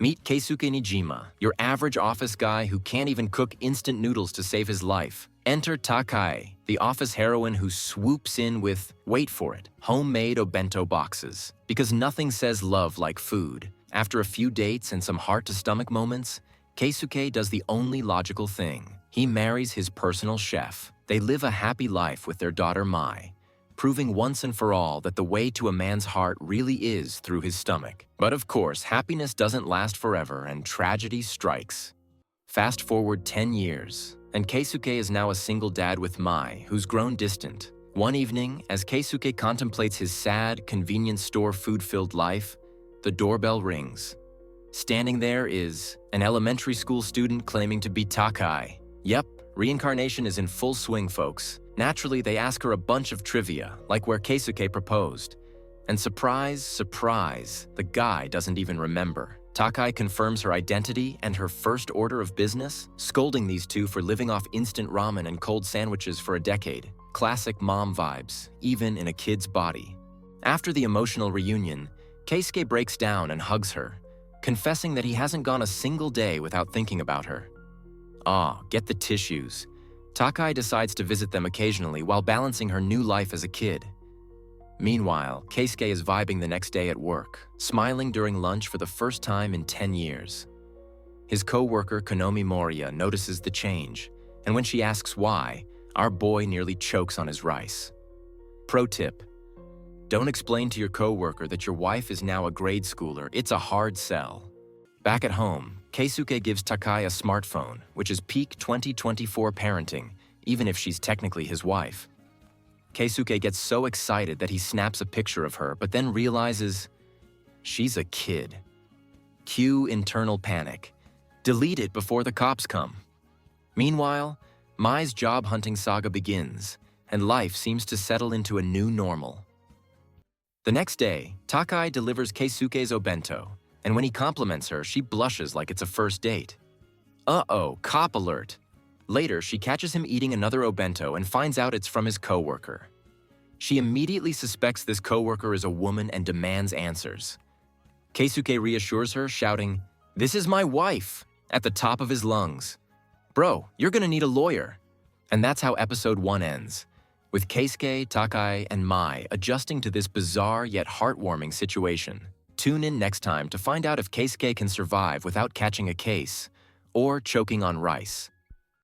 Meet Keisuke Nijima, your average office guy who can't even cook instant noodles to save his life. Enter Takai, the office heroine who swoops in with, wait for it, homemade obento boxes. Because nothing says love like food. After a few dates and some heart-to-stomach moments, Keisuke does the only logical thing. He marries his personal chef. They live a happy life with their daughter Mai, proving once and for all that the way to a man's heart really is through his stomach. But of course, happiness doesn't last forever and tragedy strikes. Fast forward 10 years, and Keisuke is now a single dad with Mai, who's grown distant. One evening, as Keisuke contemplates his sad, convenience store food-filled life, the doorbell rings. Standing there is an elementary school student claiming to be Takai. Yep, reincarnation is in full swing, folks. Naturally, they ask her a bunch of trivia, like where Keisuke proposed. And surprise, surprise, the guy doesn't even remember. Takai confirms her identity and her first order of business, scolding these two for living off instant ramen and cold sandwiches for a decade. Classic mom vibes, even in a kid's body. After the emotional reunion, Keisuke breaks down and hugs her, confessing that he hasn't gone a single day without thinking about her. Get the tissues. Takai decides to visit them occasionally while balancing her new life as a kid. Meanwhile, Keisuke is vibing the next day at work, smiling during lunch for the first time in 10 years. His co-worker Konomi Moria notices the change, and when she asks why, our boy nearly chokes on his rice. Pro tip: don't explain to your co-worker that your wife is now a grade schooler. It's a hard sell. Back at home, Keisuke gives Takai a smartphone, which is peak 2024 parenting, even if she's technically his wife. Keisuke gets so excited that he snaps a picture of her, but then realizes she's a kid. Cue internal panic. Delete it before the cops come. Meanwhile, Mai's job hunting saga begins, and life seems to settle into a new normal. The next day, Takai delivers Keisuke's obento, and when he compliments her, she blushes like it's a first date. Uh-oh, cop alert. Later, she catches him eating another obento and finds out it's from his coworker. She immediately suspects this coworker is a woman and demands answers. Keisuke reassures her, shouting, "This is my wife," at the top of his lungs. Bro, you're gonna need a lawyer. And that's how episode 1 ends, with Keisuke, Takai, and Mai adjusting to this bizarre yet heartwarming situation. Tune in next time to find out if Keisuke can survive without catching a case or choking on rice.